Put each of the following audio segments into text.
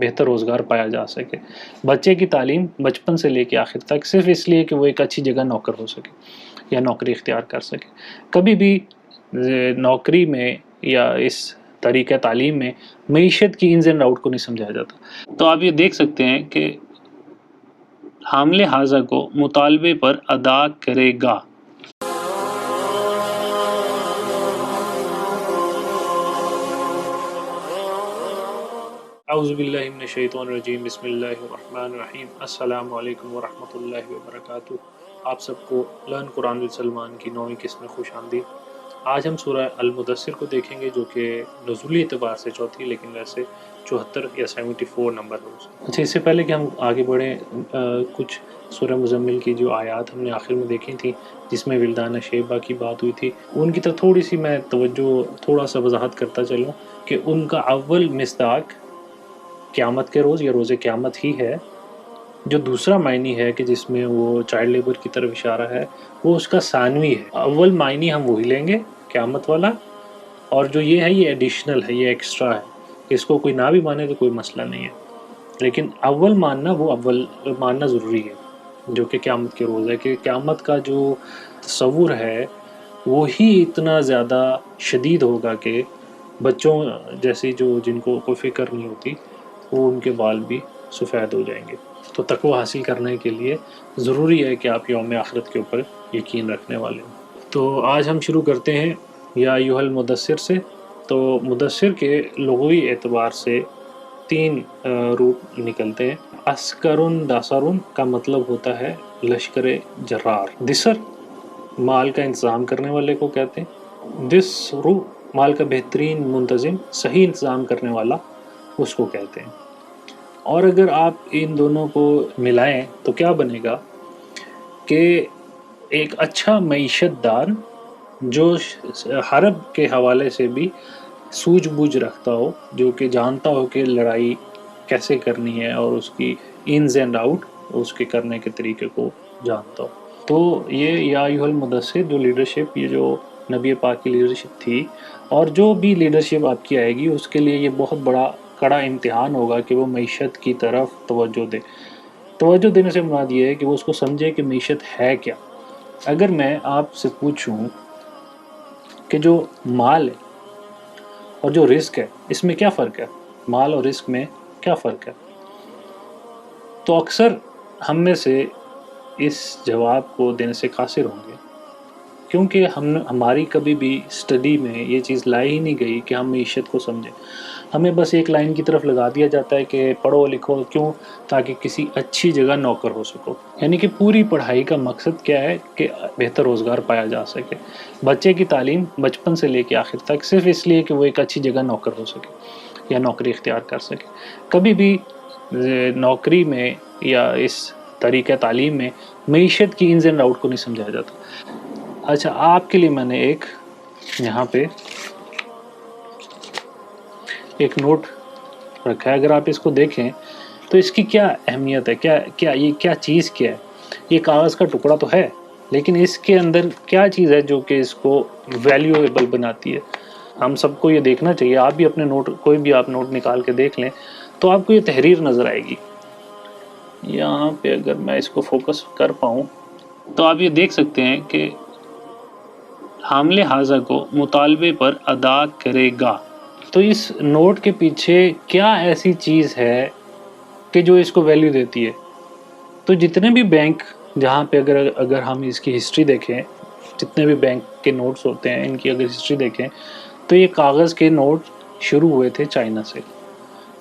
بہتر روزگار پایا جا سکے. بچے کی تعلیم بچپن سے لے کے آخر تک صرف اس لیے کہ وہ ایک اچھی جگہ نوکر ہو سکے یا نوکری اختیار کر سکے. کبھی بھی نوکری میں یا اس طریقہ تعلیم میں معیشت کی انز اینڈ آؤٹ کو نہیں سمجھایا جاتا. تو آپ یہ دیکھ سکتے ہیں کہ حامل حاضہ کو مطالبے پر ادا کرے گا. اعوذ باللہ من الشیطان الرجیم، بسم اللہ الرحمن الرحیم. السلام علیکم ورحمۃ اللہ وبرکاتہ. آپ سب کو لرن قرآن ود سلمان کی 9ویں قسط میں خوش آمدید. آج ہم سورہ المدثر کو دیکھیں گے، جو کہ نزولی اعتبار سے چوتھی لیکن ویسے 74 یا 74 نمبر ہے. اچھا، اس سے پہلے کہ ہم آگے بڑھیں، کچھ سورہ مزمل کی جو آیات ہم نے آخر میں دیکھی تھیں جس میں ولدان شیبہ کی بات ہوئی تھی، ان کی طرف تھوڑی سی میں تھوڑا سا وضاحت کرتا چلوں کہ ان کا اول مصداق قیامت کے روز یا روز قیامت ہی ہے. جو دوسرا معنی ہے کہ جس میں وہ چائلڈ لیبر کی طرف اشارہ ہے، وہ اس کا ثانوی ہے. اول معنی ہم وہی لیں گے، قیامت والا، اور جو یہ ہے یہ ایڈیشنل ہے، یہ ایکسٹرا ہے. اس کو کوئی نہ بھی مانے تو کوئی مسئلہ نہیں ہے، لیکن اول ماننا، وہ اول ماننا ضروری ہے جو کہ قیامت کے روز ہے. کہ قیامت کا جو تصور ہے وہی اتنا زیادہ شدید ہوگا کہ بچوں جیسی جن کو کوئی فکر نہیں ہوتی، وہ ان کے بال بھی سفید ہو جائیں گے. تو تقوی حاصل کرنے کے لیے ضروری ہے کہ آپ یوم آخرت کے اوپر یقین رکھنے والے ہوں. تو آج ہم شروع کرتے ہیں یا ایھا المدثر سے. تو مدثر کے لغوی اعتبار سے 3 روپ نکلتے ہیں. عسکرن داسرن کا مطلب ہوتا ہے لشکر جرار. دسر مال کا انتظام کرنے والے کو کہتے ہیں. دسرو مال کا بہترین منتظم، صحیح انتظام کرنے والا، اس کو کہتے ہیں. اور اگر آپ ان دونوں کو ملائیں تو کیا بنے گا کہ ایک اچھا معیشت دار جو حرب کے حوالے سے بھی سوجھ بوجھ رکھتا ہو، جو کہ جانتا ہو کہ لڑائی کیسے کرنی ہے اور اس کی انز اینڈ آؤٹ، اس کے کرنے کے طریقے کو جانتا ہو. تو یہ یا ایھا المدثر جو لیڈرشپ، یہ جو نبی پاک کی لیڈرشپ تھی، اور جو بھی لیڈرشپ آپ کی آئے گی اس کے لیے یہ بہت بڑا کڑا امتحان ہوگا کہ وہ معیشت کی طرف توجہ دے. توجہ دینے سے مراد یہ ہے کہ وہ اس کو سمجھے کہ معیشت ہے کیا. اگر میں آپ سے پوچھوں کہ جو مال ہے اور جو رزق ہے، اس میں کیا فرق ہے، مال اور رزق میں کیا فرق ہے، تو اکثر ہم میں سے اس جواب کو دینے سے قاصر ہوں گے، کیونکہ ہماری کبھی بھی اسٹڈی میں یہ چیز لائی ہی نہیں گئی کہ ہم معیشت کو سمجھیں. ہمیں بس ایک لائن کی طرف لگا دیا جاتا ہے کہ پڑھو لکھو، کیوں؟ تاکہ کسی اچھی جگہ نوکر ہو سکو. یعنی کہ پوری پڑھائی کا مقصد کیا ہے کہ بہتر روزگار پایا جا سکے. بچے کی تعلیم بچپن سے لے کے آخر تک صرف اس لیے کہ وہ ایک اچھی جگہ نوکر ہو سکے یا نوکری اختیار کر سکے. کبھی بھی نوکری میں یا اس طریقہ تعلیم میں معیشت کی انز اینڈ آؤٹ کو نہیں سمجھایا جاتا. اچھا، آپ کے لیے میں نے یہاں پہ ایک نوٹ رکھا ہے. اگر آپ اس کو دیکھیں تو اس کی کیا اہمیت ہے، یہ کیا چیز کیا ہے. یہ کاغذ کا ٹکڑا تو ہے، لیکن اس کے اندر کیا چیز ہے جو کہ اس کو ویلیویبل بناتی ہے. ہم سب کو یہ دیکھنا چاہیے. آپ بھی اپنے نوٹ، کوئی بھی آپ نوٹ نکال کے دیکھ لیں تو آپ کو یہ تحریر نظر آئے گی. یہاں پہ اگر میں اس کو فوکس کر پاؤں تو آپ یہ دیکھ سکتے ہیں کہ حامل حاضہ کو مطالبے پر ادا کرے گا. تو اس نوٹ کے پیچھے کیا ایسی چیز ہے کہ جو اس کو ویلیو دیتی ہے. تو جتنے بھی بینک، جہاں پہ اگر ہم اس کی ہسٹری دیکھیں، جتنے بھی بینک کے نوٹس ہوتے ہیں، ان کی اگر ہسٹری دیکھیں تو یہ کاغذ کے نوٹ شروع ہوئے تھے چائنا سے.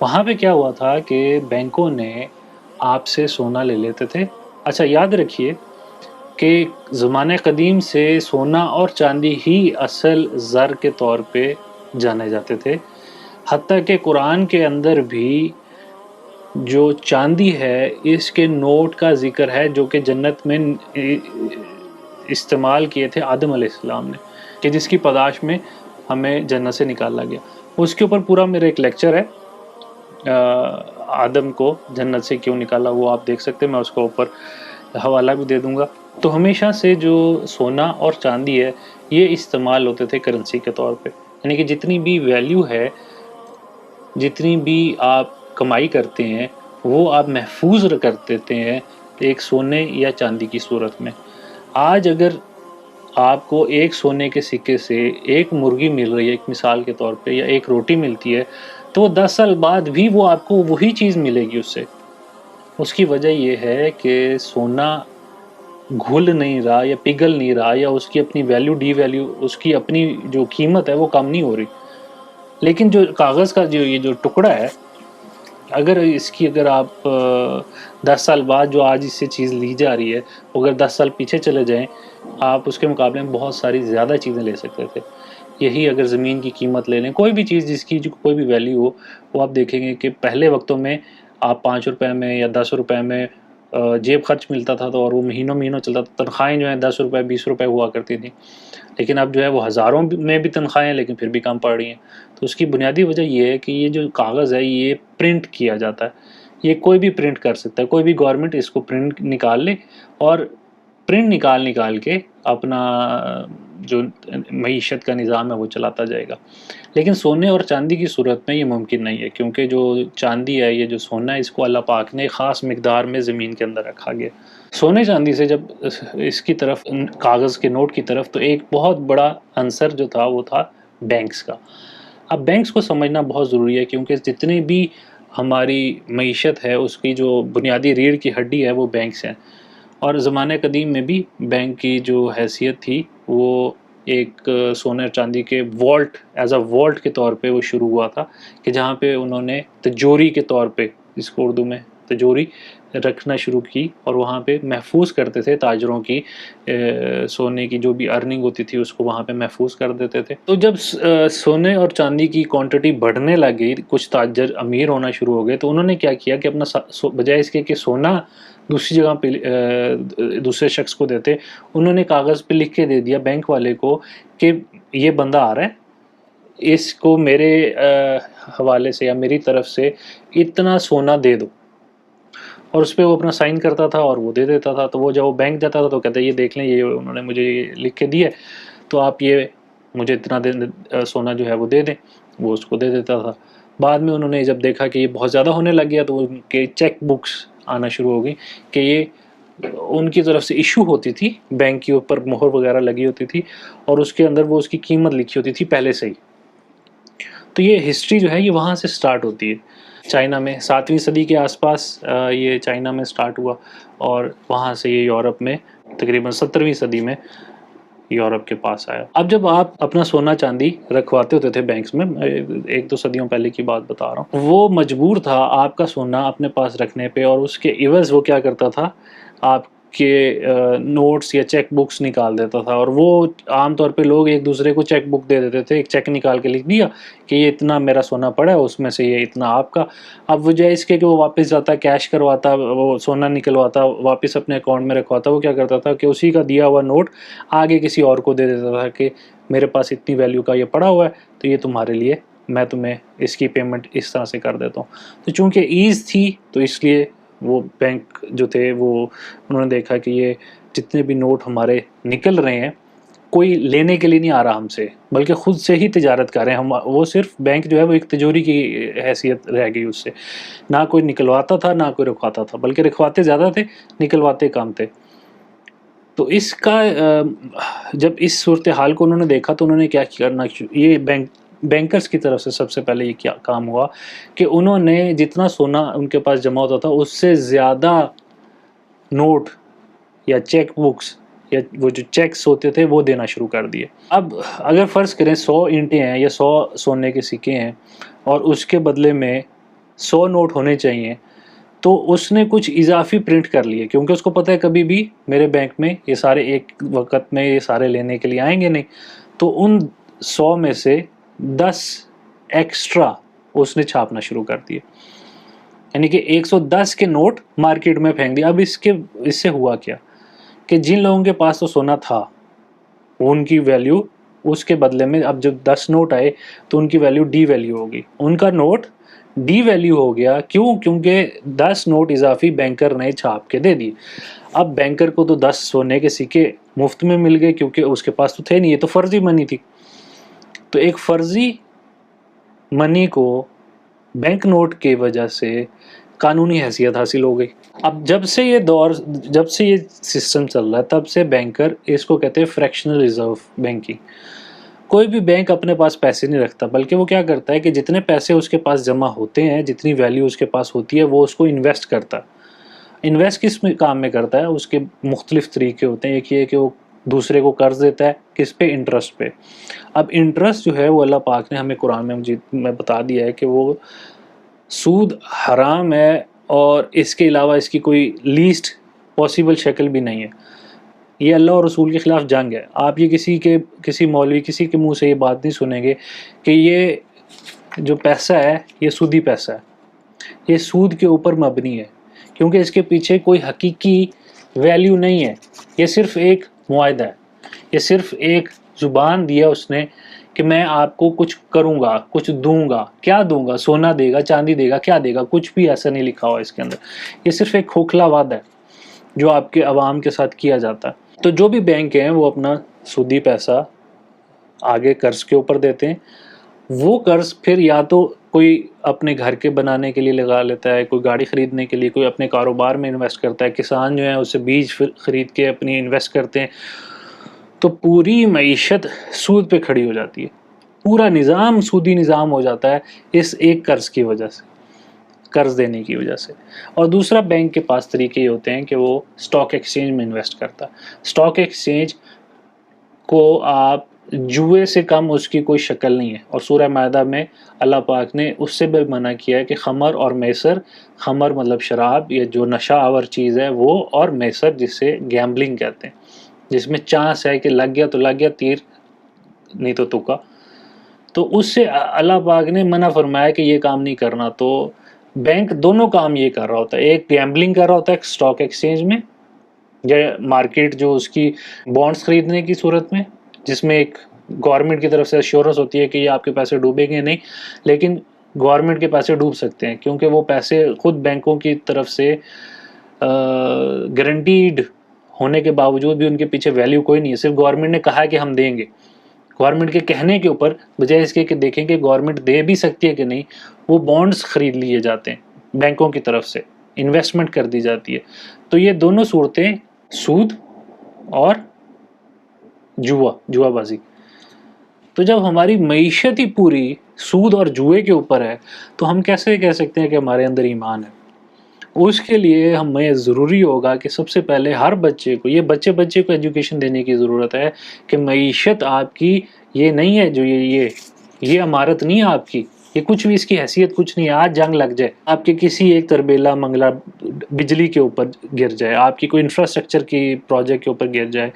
وہاں پہ کیا ہوا تھا کہ بینکوں نے آپ سے سونا لے لیتے تھے. اچھا، یاد رکھیے کہ زمانہ قدیم سے سونا اور چاندی ہی اصل زر کے طور پہ جانے جاتے تھے. حتیٰ کہ قرآن کے اندر بھی جو چاندی ہے اس کے نوٹ کا ذکر ہے، جو کہ جنت میں استعمال کیے تھے آدم علیہ السلام نے، کہ جس کی پاداش میں ہمیں جنت سے نکالا گیا. اس کے اوپر پورا میرا ایک لیکچر ہے، آدم کو جنت سے کیوں نکالا، وہ آپ دیکھ سکتے ہیں. میں اس کو اوپر حوالہ بھی دے دوں گا. تو ہمیشہ سے جو سونا اور چاندی ہے یہ استعمال ہوتے تھے کرنسی کے طور پہ. یعنی کہ جتنی بھی ویلیو ہے، جتنی بھی آپ کمائی کرتے ہیں وہ آپ محفوظ کر دیتے ہیں ایک سونے یا چاندی کی صورت میں۔ آج اگر آپ کو ایک سونے کے سکے سے ایک مرغی مل رہی ہے ایک مثال کے طور پہ، یا ایک روٹی ملتی ہے، تو 10 سال بعد بھی وہ آپ کو وہی چیز ملے گی اس سے۔ اس کی وجہ یہ ہے کہ سونا گھل نہیں رہا یا پگھل نہیں رہا، یا اس کی اپنی ویلیو ڈی ویلیو، اس کی اپنی جو قیمت ہے وہ کم نہیں ہو رہی۔ لیکن جو کاغذ کا یہ جو ٹکڑا ہے، اگر آپ 10 سال بعد جو آج اس سے چیز لی جا رہی ہے، اگر 10 سال پیچھے چلے جائیں، آپ اس کے مقابلے میں بہت ساری زیادہ چیزیں لے سکتے تھے۔ یہی اگر زمین کی قیمت لے لیں، کوئی بھی چیز جس کی جو کوئی بھی ویلیو ہو، وہ آپ دیکھیں گے کہ پہلے وقتوں میں آپ 5 روپے میں یا 10 روپے میں جیب خرچ ملتا تھا، تو اور وہ مہینوں چلتا تھا۔ تنخواہیں جو ہیں 10 روپے 20 روپے ہوا کرتی تھیں، لیکن اب جو ہے وہ ہزاروں میں بھی تنخواہیں ہیں، لیکن پھر بھی کم پڑ رہی ہیں۔ تو اس کی بنیادی وجہ یہ ہے کہ یہ جو کاغذ ہے یہ پرنٹ کیا جاتا ہے، یہ کوئی بھی پرنٹ کر سکتا ہے، کوئی بھی گورنمنٹ اس کو پرنٹ نکال لے اور پرنٹ نکال کے اپنا جو معیشت کا نظام ہے وہ چلاتا جائے گا۔ لیکن سونے اور چاندی کی صورت میں یہ ممکن نہیں ہے، کیونکہ جو چاندی ہے، یہ جو سونا ہے، اس کو اللہ پاک نے خاص مقدار میں زمین کے اندر رکھا گیا۔ سونے چاندی سے جب اس کی طرف کاغذ کے نوٹ کی طرف، تو ایک بہت بڑا عنصر جو تھا وہ تھا بینکس کا۔ اب بینکس کو سمجھنا بہت ضروری ہے، کیونکہ جتنی بھی ہماری معیشت ہے اس کی جو بنیادی ریڑھ کی ہڈی ہے وہ بینکس ہیں۔ اور زمانہ قدیم میں بھی بینک کی جو حیثیت تھی وہ ایک سونے اور چاندی کے والٹ، ایز اے والٹ کے طور پہ وہ شروع ہوا تھا، کہ جہاں پہ انہوں نے تجوری کے طور پہ، جس کو اردو میں تجوری رکھنا شروع کی، اور وہاں پہ محفوظ کرتے تھے تاجروں کی سونے کی جو بھی ارننگ ہوتی تھی اس کو وہاں پہ محفوظ کر دیتے تھے۔ تو جب سونے اور چاندی کی کوانٹٹی بڑھنے لگی، کچھ تاجر امیر ہونا شروع ہو گئے، تو انہوں نے کیا کیا کہ اپنا بجائے اس کے کہ سونا دوسری جگہ پہ دوسرے شخص کو دیتے، انہوں نے کاغذ پہ لکھ کے دے دیا بینک والے کو کہ یہ بندہ آ رہا ہے، اس کو میرے حوالے سے یا میری طرف سے اتنا سونا دے دو، اور اس پہ وہ اپنا سائن کرتا تھا اور وہ دے دیتا تھا۔ تو وہ جب وہ بینک جاتا تھا تو کہتا ہے یہ دیکھ لیں، یہ انہوں نے مجھے یہ لکھ کے دیا ہے، تو آپ یہ مجھے اتنا سونا جو ہے وہ دے دیں، وہ اس کو دے دیتا تھا۔ بعد میں انہوں نے جب دیکھا کہ یہ بہت زیادہ ہونے لگ گیا، تو ان کے چیک بکس آنا شروع ہو گئی، کہ یہ ان کی طرف سے ایشو ہوتی تھی، بینک کے اوپر مہر وغیرہ لگی ہوتی تھی، اور اس کے اندر وہ اس کی قیمت لکھی ہوتی تھی پہلے سے ہی۔ تو یہ ہسٹری جو ہے یہ وہاں سے سٹارٹ ہوتی ہے، چائنا میں 7ویں صدی کے آس پاس یہ چائنا میں سٹارٹ ہوا، اور وہاں سے یہ یورپ میں تقریباً 17ویں صدی میں یورپ کے پاس آیا۔ اب جب آپ اپنا سونا چاندی رکھواتے ہوتے تھے بینکس میں، 1-2 صدیوں پہلے کی بات بتا رہا ہوں، وہ مجبور تھا آپ کا سونا اپنے پاس رکھنے پہ، اور اس کے عوض وہ کیا کرتا تھا، آپ کے نوٹس یا چیک بکس نکال دیتا تھا۔ اور وہ عام طور پہ لوگ ایک دوسرے کو چیک بک دے دیتے تھے، ایک چیک نکال کے لکھ دیا کہ یہ اتنا میرا سونا پڑا ہے، اس میں سے یہ اتنا آپ کا۔ اب وہ جائے اس کے کہ وہ واپس جاتا، کیش کرواتا، وہ سونا نکلواتا، واپس اپنے اکاؤنٹ میں رکھواتا، وہ کیا کرتا تھا کہ اسی کا دیا ہوا نوٹ آگے کسی اور کو دے دیتا تھا کہ میرے پاس اتنی ویلیو کا یہ پڑا ہوا ہے، تو یہ تمہارے لیے، میں تمہیں اس کی پیمنٹ اس طرح سے کر دیتا ہوں۔ تو چونکہ ایز تھی، تو اس لیے وہ بینک جو تھے وہ انہوں نے دیکھا کہ یہ جتنے بھی نوٹ ہمارے نکل رہے ہیں، کوئی لینے کے لیے نہیں آ رہا ہم سے، بلکہ خود سے ہی تجارت کر رہے ہیں ہم۔ وہ صرف بینک جو ہے وہ ایک تجوری کی حیثیت رہ گئی اس سے، نہ کوئی نکلواتا تھا نہ کوئی رکھواتا تھا، بلکہ رکھواتے زیادہ تھے، نکلواتے کم تھے۔ تو اس کا جب اس صورتحال کو انہوں نے دیکھا، تو انہوں نے کیا کرنا، یہ بینکرز کی طرف سے سب سے پہلے یہ کیا کام ہوا کہ انہوں نے جتنا سونا ان کے پاس جمع ہوتا تھا اس سے زیادہ نوٹ یا چیک بکس یا وہ جو چیکس ہوتے تھے وہ دینا شروع کر دیے۔ اب اگر فرض کریں 100 اینٹیں ہیں یا 100 سونے کے سکے ہیں، اور اس کے بدلے میں 100 نوٹ ہونے چاہیے، تو اس نے کچھ اضافی پرنٹ کر لیے، کیونکہ اس کو پتہ ہے کبھی بھی میرے بینک میں یہ سارے ایک وقت میں یہ سارے لینے کے لیے آئیں گے نہیں، تو ان 100 میں سے 10 ایکسٹرا اس نے چھاپنا شروع کر دیے، یعنی کہ 110 کے نوٹ مارکیٹ میں پھینک دیا۔ اب اس سے ہوا کیا کہ جن لوگوں کے پاس تو سونا تھا ان کی ویلیو اس کے بدلے میں، اب جب 10 نوٹ آئے تو ان کی ویلیو ڈی ویلیو ہو گئی، ان کا نوٹ ڈی ویلیو ہو گیا۔ کیوں؟ کیونکہ 10 نوٹ اضافی بینکر نے چھاپ کے دے دیے۔ اب بینکر کو تو 10 سونے کے سکے مفت میں مل گئے، کیونکہ اس کے پاس تو تھے نہیں، یہ تو فرضی منی تھی۔ تو ایک فرضی منی کو بینک نوٹ کی وجہ سے قانونی حیثیت حاصل ہو گئی. اب جب سے یہ سسٹم چل رہا ہے تب سے بینکر اس کو کہتے ہیں فریکشنل ریزرو بینکنگ. کوئی بھی بینک اپنے پاس پیسے نہیں رکھتا، بلکہ وہ کیا کرتا ہے کہ جتنے پیسے اس کے پاس جمع ہوتے ہیں، جتنی ویلیو اس کے پاس ہوتی ہے، وہ اس کو انویسٹ کرتا ہے. انویسٹ کس کام میں کرتا ہے؟ اس کے مختلف طریقے ہوتے ہیں. ایک یہ کہ وہ دوسرے کو قرض دیتا ہے، کس پہ؟ انٹرسٹ پہ. اب انٹرسٹ جو ہے وہ اللہ پاک نے ہمیں قرآن میں بتا دیا ہے کہ وہ سود حرام ہے، اور اس کے علاوہ اس کی کوئی لیسٹ پاسبل شکل بھی نہیں ہے. یہ اللہ اور رسول کے خلاف جنگ ہے. آپ یہ کسی مولوی کسی کے منہ سے یہ بات نہیں سنیں گے کہ یہ جو پیسہ ہے یہ سودی پیسہ ہے. یہ سود کے اوپر مبنی ہے، کیونکہ اس کے پیچھے کوئی حقیقی ویلیو نہیں ہے. یہ صرف ایک معاہدہ ہے، یہ صرف ایک زبان دیا اس نے کہ میں آپ کو کچھ کروں گا، کچھ دوں گا. کیا دوں گا؟ سونا دے گا، چاندی دے گا، کیا دے گا؟ کچھ بھی ایسا نہیں لکھا ہوا اس کے اندر. یہ صرف ایک کھوکھلا وعدہ ہے جو آپ کے عوام کے ساتھ کیا جاتا ہے. تو جو بھی بینک ہیں وہ اپنا سودی پیسہ آگے قرض کے اوپر دیتے ہیں. وہ قرض پھر یا تو کوئی اپنے گھر کے بنانے کے لیے لگا لیتا ہے، کوئی گاڑی خریدنے کے لیے، کوئی اپنے کاروبار میں انویسٹ کرتا ہے. کسان جو ہیں اسے بیج خرید کے اپنی انویسٹ کرتے ہیں. تو پوری معیشت سود پہ کھڑی ہو جاتی ہے. پورا نظام سودی نظام ہو جاتا ہے اس ایک قرض کی وجہ سے، قرض دینے کی وجہ سے. اور دوسرا بینک کے پاس طریقے یہ ہوتے ہیں کہ وہ اسٹاک ایکسچینج میں انویسٹ کرتا ہے. اسٹاک ایکسچینج کو آپ جوئے سے کم اس کی کوئی شکل نہیں ہے. اور سورہ مائدہ میں اللہ پاک نے اس سے بھی منع کیا ہے کہ خمر اور میسر، خمر مطلب شراب، یہ جو نشہ آور چیز ہے وہ، اور میسر جسے گیمبلنگ کہتے ہیں، جس میں چانس ہے کہ لگ گیا تو لگ گیا، تیر نہیں تو تکا. تو اس سے اللہ پاک نے منع فرمایا کہ یہ کام نہیں کرنا. تو بینک دونوں کام یہ کر رہا ہوتا ہے. ایک گیمبلنگ کر رہا ہوتا ہے اسٹاک ایکسچینج میں، یا مارکیٹ جو اس کی بانڈز خریدنے کی صورت میں، جس میں ایک گورنمنٹ کی طرف سے ایشورنس ہوتی ہے کہ یہ آپ کے پیسے ڈوبیں گے نہیں. لیکن گورنمنٹ کے پیسے ڈوب سکتے ہیں، کیونکہ وہ پیسے خود بینکوں کی طرف سے گارنٹیڈ ہونے کے باوجود بھی ان کے پیچھے ویلیو کوئی نہیں ہے. صرف گورنمنٹ نے کہا کہ ہم دیں گے. گورنمنٹ کے کہنے کے اوپر، بجائے اس کے کہ دیکھیں کہ گورنمنٹ دے بھی سکتی ہے کہ نہیں، وہ بانڈز خرید لیے جاتے ہیں بینکوں کی طرف سے، انویسٹمنٹ کر دی جاتی ہے. تو یہ دونوں صورتیں، سود اور جوا بازی. تو جب ہماری معیشت ہی پوری سود اور جوئے کے اوپر ہے تو ہم کیسے کہہ سکتے ہیں کہ ہمارے اندر ایمان ہے؟ اس کے لیے ہمیں ضروری ہوگا کہ سب سے پہلے ہر بچے کو، یہ بچے کو ایجوکیشن دینے کی ضرورت ہے کہ معیشت آپ کی یہ نہیں ہے، جو یہ عمارت نہیں ہے آپ کی، یہ کچھ بھی، اس کی حیثیت کچھ نہیں ہے. آج جنگ لگ جائے، آپ کے کسی ایک تربیلا منگلا بجلی کے اوپر گر جائے، آپ کی کوئی انفراسٹرکچر کی پروجیکٹ کے اوپر گر جائے،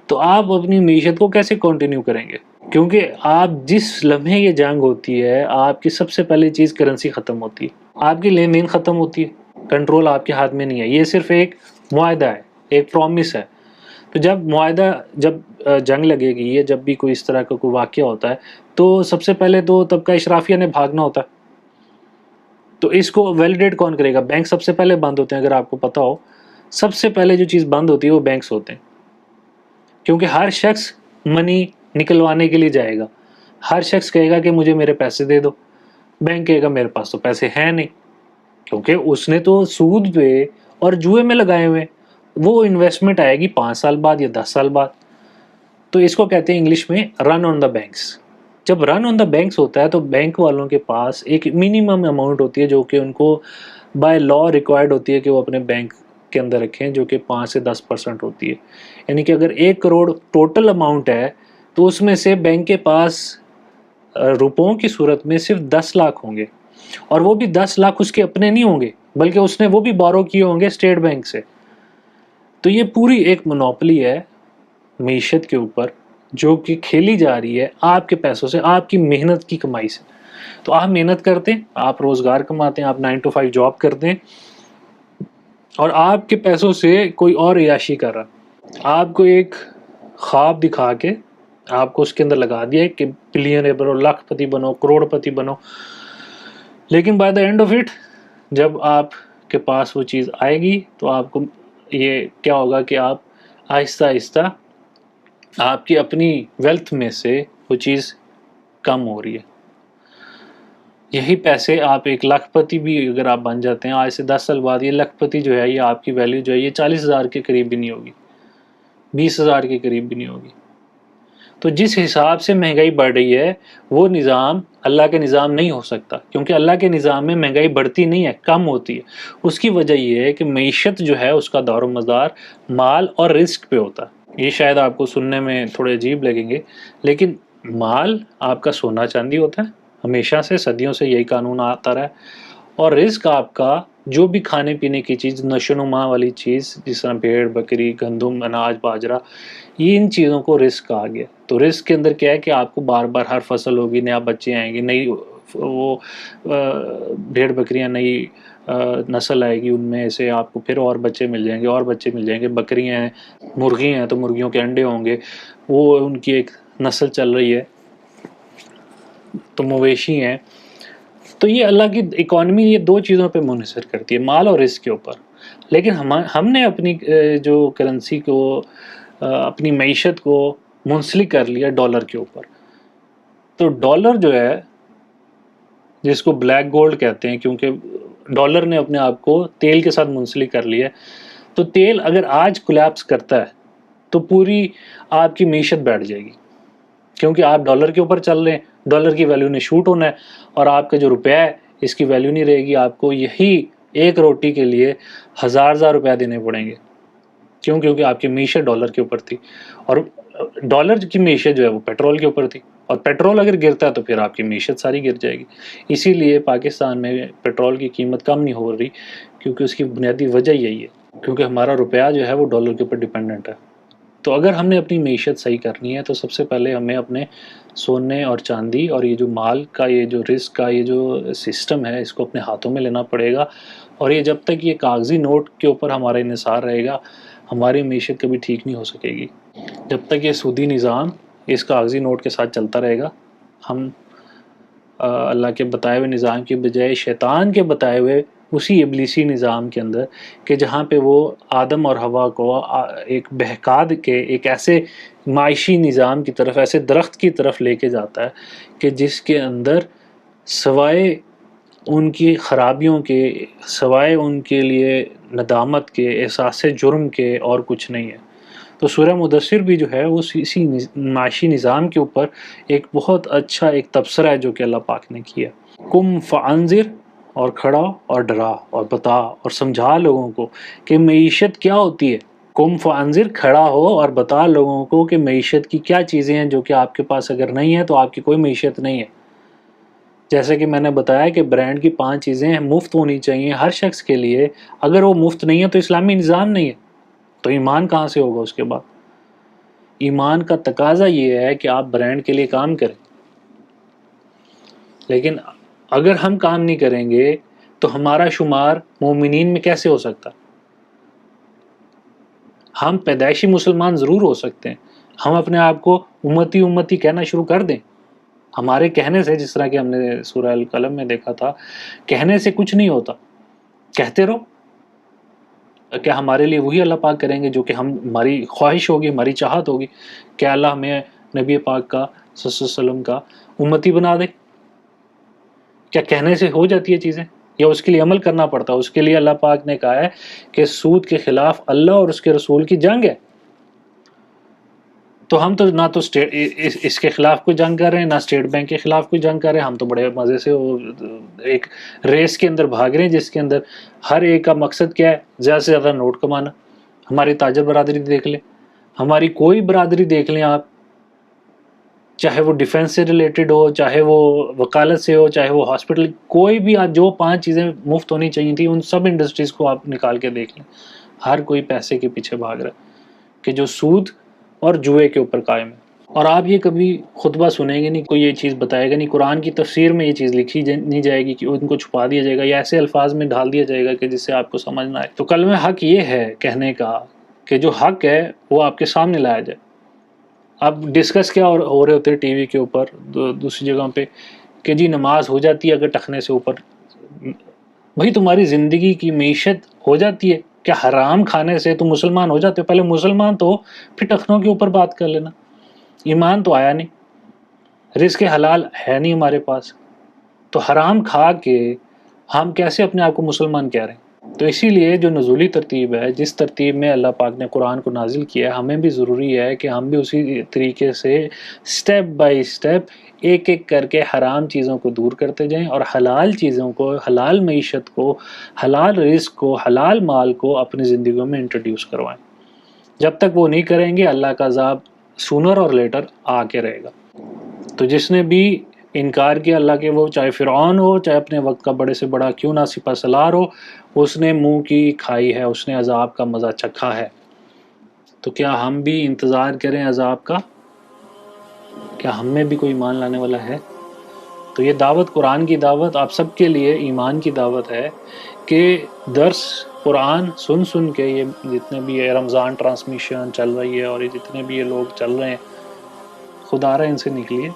تو آپ اپنی معیشت کو کیسے کنٹینیو کریں گے؟ کیونکہ آپ جس لمحے یہ جنگ ہوتی ہے، آپ کی سب سے پہلی چیز کرنسی ختم ہوتی ہے، آپ کی لین دین ختم ہوتی ہے. کنٹرول آپ کے ہاتھ میں نہیں ہے. یہ صرف ایک معاہدہ ہے، ایک پرومس ہے. تو جب جنگ لگے گی، یہ جب بھی کوئی اس طرح کا کوئی واقعہ ہوتا ہے، تو سب سے پہلے تو طبقہ اشرافیہ نے بھاگنا ہوتا ہے. تو اس کو ویلیڈیٹ کون کرے گا؟ بینک سب سے پہلے بند ہوتے ہیں. اگر آپ کو پتا ہو، سب سے پہلے جو چیز بند ہوتی ہے وہ بینکس ہوتے ہیں. کیونکہ ہر شخص منی نکلوانے کے لیے جائے گا، ہر شخص کہے گا کہ مجھے میرے پیسے دے دو. بینک کہے گا میرے پاس تو پیسے ہیں نہیں، کیونکہ اس نے تو سود پہ اور جوئے میں لگائے ہوئے. وہ انویسٹمنٹ آئے گی 5 سال بعد یا 10 سال بعد. تو اس کو کہتے ہیں انگلش میں رن آن دا بینکس. جب رن آن دا بینکس ہوتا ہے تو بینک والوں کے پاس ایک منیمم اماؤنٹ ہوتی ہے جو کہ ان کو بائی لا ریکوائرڈ ہوتی ہے کہ وہ اپنے بینک کے اندر رکھیں، جو کہ 5 سے 10% ہوتی ہے. یعنی کہ اگر 1 کروڑ ٹوٹل اماؤنٹ ہے تو اس میں سے بینک کے پاس روپوں کی صورت میں صرف 10 لاکھ ہوں گے. اور وہ بھی 10 لاکھ اس کے اپنے نہیں ہوں گے، بلکہ اس نے وہ بھی بورو کیے ہوں گے اسٹیٹ بینک سے. تو یہ پوری ایک مونوپلی ہے معیشت کے اوپر، جو کہ کھیلی جا رہی ہے آپ کے پیسوں سے، آپ کی محنت کی کمائی سے. تو آپ محنت کرتے ہیں، آپ روزگار کماتے ہیں، آپ 9 to 5 جاب کرتے ہیں، اور آپ کے پیسوں سے کوئی اور عیاشی کر رہا. آپ کو ایک خواب دکھا کے آپ کو اس کے اندر لگا دیا کہ بلینئر بنو، لاکھ پتی بنو، کروڑ پتی بنو. لیکن by the and of it, جب آپ کے پاس وہ چیز آئے گی تو آپ کو یہ کیا ہوگا کہ آپ آہستہ آہستہ آپ کی اپنی ویلتھ میں سے وہ چیز کم ہو رہی ہے. یہی پیسے آپ 1 لاکھ پتی بھی اگر آپ بن جاتے ہیں، آج سے 10 سال بعد یہ لاکھ پتی جو ہے، یہ آپ کی ویلیو جو ہے یہ 40,000 کے قریب بھی نہیں ہوگی، 20,000 کے قریب بھی نہیں ہوگی۔ تو جس حساب سے مہنگائی بڑھ رہی ہے وہ نظام اللہ کے نظام نہیں ہو سکتا، کیونکہ اللہ کے نظام میں مہنگائی بڑھتی نہیں ہے، کم ہوتی ہے۔ اس کی وجہ یہ ہے کہ معیشت جو ہے اس کا دار و مدار مال اور رزق پہ ہوتا ہے۔ یہ شاید آپ کو سننے میں تھوڑے عجیب لگیں گے، لیکن مال آپ کا سونا چاندی ہوتا ہے، ہمیشہ سے صدیوں سے یہی قانون آتا رہا ہے، اور رزق آپ کا جو بھی کھانے پینے کی چیز، نشو نما والی چیز، جس طرح بھیڑ بکری، گندم، اناج، باجرہ، یہ ان چیزوں کو رزق کہا گیا۔ تو رزق کے اندر کیا ہے کہ آپ کو بار بار ہر فصل ہوگی، نیا بچے آئیں گے، نئی وہ بھیڑ بکریاں، نئی نسل آئے گی، ان میں سے آپ کو پھر اور بچے مل جائیں گے، اور بچے مل جائیں گے، بکریاں ہیں، مرغی ہیں تو مرغیوں کے انڈے ہوں گے، وہ ان کی ایک نسل چل رہی ہے، تو مویشی ہیں۔ تو یہ اللہ کی اکانومی یہ 2 چیزوں پہ منحصر کرتی ہے، مال اور رزق کے اوپر۔ لیکن ہم نے اپنی جو کرنسی کو، اپنی معیشت کو منسلک کر لیا ڈالر کے اوپر۔ تو ڈالر جو ہے، جس کو بلیک گولڈ کہتے ہیں، کیونکہ ڈالر نے اپنے آپ کو تیل کے ساتھ منسلک کر لیا ہے، تو تیل اگر آج کولیپس کرتا ہے تو پوری آپ کی معیشت بیٹھ جائے گی، کیونکہ آپ ڈالر کے اوپر چل رہے ہیں، ڈالر کی ویلیو نے شوٹ ہونا ہے، اور آپ کا جو روپیہ ہے اس کی ویلیو نہیں رہے گی، آپ کو یہی ایک روٹی کے لیے ہزار روپیہ دینے پڑیں گے، کیونکہ آپ کی معیشت ڈالر کے اوپر تھی، اور ڈالر کی معیشت جو ہے وہ پیٹرول کے اوپر تھی، اور پیٹرول اگر گرتا ہے تو پھر آپ کی معیشت ساری گر جائے گی۔ اسی لیے پاکستان میں پیٹرول کی قیمت کم نہیں ہو رہی، کیونکہ اس کی بنیادی وجہ یہی ہے، کیونکہ ہمارا روپیہ جو ہے وہ ڈالر کے اوپر ڈیپینڈنٹ ہے۔ تو اگر ہم نے اپنی معیشت صحیح کرنی ہے تو سب سے پہلے ہمیں اپنے سونے اور چاندی اور یہ جو مال کا، یہ جو رزق کا یہ جو سسٹم ہے، اس کو اپنے ہاتھوں میں لینا پڑے گا، اور یہ جب تک یہ کاغذی نوٹ کے اوپر ہمارا انحصار رہے گا، ہماری معیشت کبھی ٹھیک نہیں ہو سکے گی۔ جب تک یہ سودی نظام اس کاغذی نوٹ کے ساتھ چلتا رہے گا، ہم اللہ کے بتائے ہوئے نظام کی بجائے شیطان کے بتائے ہوئے اسی ابلیسی نظام کے اندر، کہ جہاں پہ وہ آدم اور حوا کو ایک بہکا کے ایک ایسے معاشی نظام کی طرف، ایسے درخت کی طرف لے کے جاتا ہے کہ جس کے اندر سوائے ان کی خرابیوں کے، سوائے ان کے لیے ندامت کے، احساس جرم کے اور کچھ نہیں ہے۔ تو سورہ مدثر بھی جو ہے وہ اسی معاشی نظام کے اوپر ایک بہت اچھا ایک تبصرہ ہے جو کہ اللہ پاک نے کیا۔ قم فانذر، اور کھڑا اور ڈرا اور بتا اور سمجھا لوگوں کو کہ معیشت کیا ہوتی ہے۔ قم فانذر، کھڑا ہو اور بتا لوگوں کو کہ معیشت کی کیا چیزیں ہیں جو کہ آپ کے پاس اگر نہیں ہے تو آپ کی کوئی معیشت نہیں ہے۔ جیسے کہ میں نے بتایا کہ برانڈ کی 5 چیزیں مفت ہونی چاہیے ہر شخص کے لیے، اگر وہ مفت نہیں ہے تو اسلامی نظام نہیں ہے، تو ایمان کہاں سے ہوگا اس کے بعد؟ ایمان کا تقاضا یہ ہے کہ آپ برانڈ کے لیے کام کریں، لیکن اگر ہم کام نہیں کریں گے تو ہمارا شمار مومنین میں کیسے ہو سکتا؟ ہم پیدائشی مسلمان ضرور ہو سکتے ہیں، ہم اپنے آپ کو امتی امتی کہنا شروع کر دیں، ہمارے کہنے سے، جس طرح کہ ہم نے سورہ القلم میں دیکھا تھا، کہنے سے کچھ نہیں ہوتا، کہتے رہو۔ کیا ہمارے لیے وہی اللہ پاک کریں گے جو کہ ہماری خواہش ہوگی، ہماری چاہت ہوگی کہ اللہ ہمیں نبی پاک کا صلی اللہ علیہ وسلم کا امتی بنا دے؟ کیا کہنے سے ہو جاتی ہے چیزیں، یا اس کے لیے عمل کرنا پڑتا ہے؟ اس کے لیے اللہ پاک نے کہا ہے کہ سود کے خلاف اللہ اور اس کے رسول کی جنگ ہے۔ تو ہم تو نہ تو اس کے خلاف کوئی جنگ کر رہے ہیں، نہ اسٹیٹ بینک کے خلاف کوئی جنگ کر رہے ہیں، ہم تو بڑے مزے سے ایک ریس کے اندر بھاگ رہے ہیں جس کے اندر ہر ایک کا مقصد کیا ہے؟ زیادہ سے زیادہ نوٹ کمانا۔ ہماری تاجر برادری دیکھ لیں، ہماری کوئی برادری دیکھ لیں آپ، چاہے وہ ڈیفنس سے ریلیٹڈ ہو، چاہے وہ وکالت سے ہو، چاہے وہ ہاسپٹل، کوئی بھی آپ جو 5 چیزیں مفت ہونی چاہیے تھیں ان سب انڈسٹریز کو آپ نکال کے دیکھ لیں، ہر کوئی پیسے کے پیچھے بھاگ رہا ہے کہ جو سود اور جوئے کے اوپر قائم ہے۔ اور آپ یہ کبھی خطبہ سنیں گے نہیں، کوئی یہ چیز بتائے گا نہیں، قرآن کی تفسیر میں یہ چیز لکھی نہیں جائے گی کہ ان کو چھپا دیا جائے گا یا ایسے الفاظ میں ڈھال دیا جائے گا کہ جس سے آپ کو سمجھ نہ آئے۔ تو کلمہ حق یہ ہے کہنے کا کہ جو حق ہے وہ آپ کے سامنے لایا جائے۔ اب ڈسکس کیا ہو رہے ہوتے ہیں ٹی وی کے اوپر، دوسری جگہوں پہ، کہ جی نماز ہو جاتی ہے اگر ٹخنے سے اوپر۔ بھائی تمہاری زندگی کی معیشت ہو جاتی ہے کیا حرام کھانے سے؟ تم مسلمان ہو جاتے ہو؟ پہلے مسلمان تو پھر ٹخنوں کے اوپر بات کر لینا۔ ایمان تو آیا نہیں، رزق حلال ہے نہیں ہمارے پاس، تو حرام کھا کے ہم کیسے اپنے آپ کو مسلمان کہہ رہے ہیں؟ تو اسی لیے جو نزولی ترتیب ہے، جس ترتیب میں اللہ پاک نے قرآن کو نازل کیا ہے، ہمیں بھی ضروری ہے کہ ہم بھی اسی طریقے سے سٹیپ بائی سٹیپ ایک ایک کر کے حرام چیزوں کو دور کرتے جائیں اور حلال چیزوں کو، حلال معیشت کو، حلال رزق کو، حلال مال کو اپنی زندگیوں میں انٹروڈیوس کروائیں۔ جب تک وہ نہیں کریں گے اللہ کا عذاب سونر اور لیٹر آ کے رہے گا۔ تو جس نے بھی انکار کیا اللہ کے، وہ چاہے فرعون ہو، چاہے اپنے وقت کا بڑے سے بڑا کیوں نہ سپہ سالار ہو، اس نے منہ کی کھائی ہے، اس نے عذاب کا مزہ چکھا ہے۔ تو کیا ہم بھی انتظار کریں عذاب کا؟ کیا ہم میں بھی کوئی ایمان لانے والا ہے؟ تو یہ دعوت، قرآن کی دعوت آپ سب کے لیے ایمان کی دعوت ہے کہ درس قرآن سن سن کے، یہ جتنے بھی یہ رمضان ٹرانسمیشن چل رہی ہے اور یہ جتنے بھی یہ لوگ چل رہے ہیں، خدا رہا ان سے نکلیے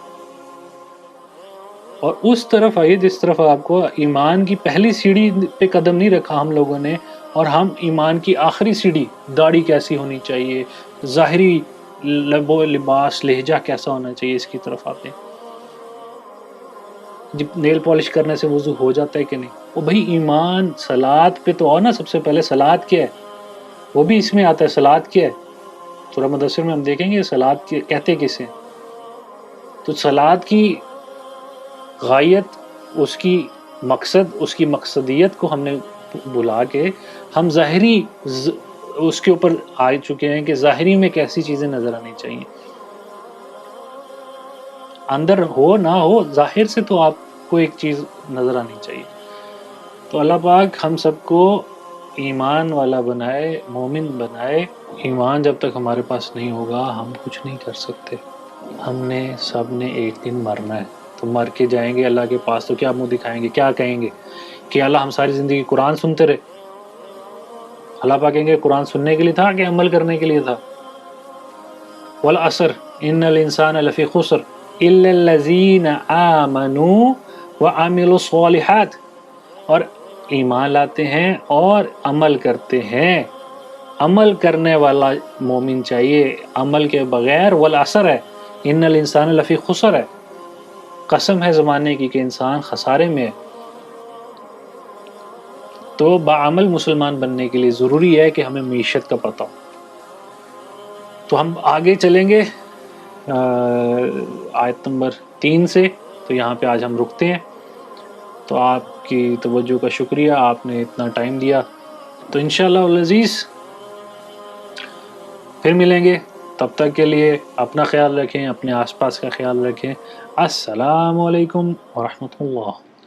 اور اس طرف آئیے جس طرف آپ کو ایمان کی پہلی سیڑھی پہ قدم نہیں رکھا ہم لوگوں نے، اور ہم ایمان کی آخری سیڑھی، داڑھی کیسی ہونی چاہیے، ظاہری لب و لباس لہجہ کیسا ہونا چاہیے، اس کی طرف آتے ہیں۔ جب نیل پالش کرنے سے وضو ہو جاتا ہے کہ نہیں؟ وہ بھائی ایمان صلات پہ تو آؤ نا، سب سے پہلے صلات کیا ہے، وہ بھی اس میں آتا ہے۔ صلات کیا ہے؟ سورہ مدثر میں ہم دیکھیں گے صلات کہتے کسے ہیں۔ تو صلات کی غایت، اس کی مقصد، اس کی مقصدیت کو ہم نے بلا کے ہم ظاہری اس کے اوپر آ چکے ہیں کہ ظاہری میں کیسی چیزیں نظر آنی چاہیے، اندر ہو نہ ہو ظاہر سے تو آپ کو ایک چیز نظر آنی چاہیے۔ تو اللہ پاک ہم سب کو ایمان والا بنائے، مومن بنائے۔ ایمان جب تک ہمارے پاس نہیں ہوگا ہم کچھ نہیں کر سکتے۔ ہم نے سب نے ایک دن مرنا ہے، تو مر کے جائیں گے اللہ کے پاس، تو کیا منہ دکھائیں گے، کیا کہیں گے کہ اللہ ہم ساری زندگی قرآن سنتے رہے؟ اللہ پاک کہیں گے قرآن سننے کے لیے تھا کہ عمل کرنے کے لیے تھا؟ والعصر ان الانسان لفی خسر الا الذین آمنوا وعملوا الصالحات، اور ایمان لاتے ہیں اور عمل کرتے ہیں، عمل کرنے والا مومن چاہیے، عمل کے بغیر والعصر ہے، ان الانسان لفی خسر ہے، قسم ہے زمانے کی کہ انسان خسارے میں ہے۔ تو باعمل مسلمان بننے کے لیے ضروری ہے کہ ہمیں معیشت کا پتہ ہو۔ تو ہم آگے چلیں گے آیت نمبر 3 سے، تو یہاں پہ آج ہم رکتے ہیں۔ تو آپ کی توجہ کا شکریہ، آپ نے اتنا ٹائم دیا۔ تو انشاءاللہ العزیز پھر ملیں گے، تب تک کے لیے اپنا خیال رکھیں، اپنے آس پاس کا خیال رکھیں۔ السلام علیکم ورحمۃ اللہ۔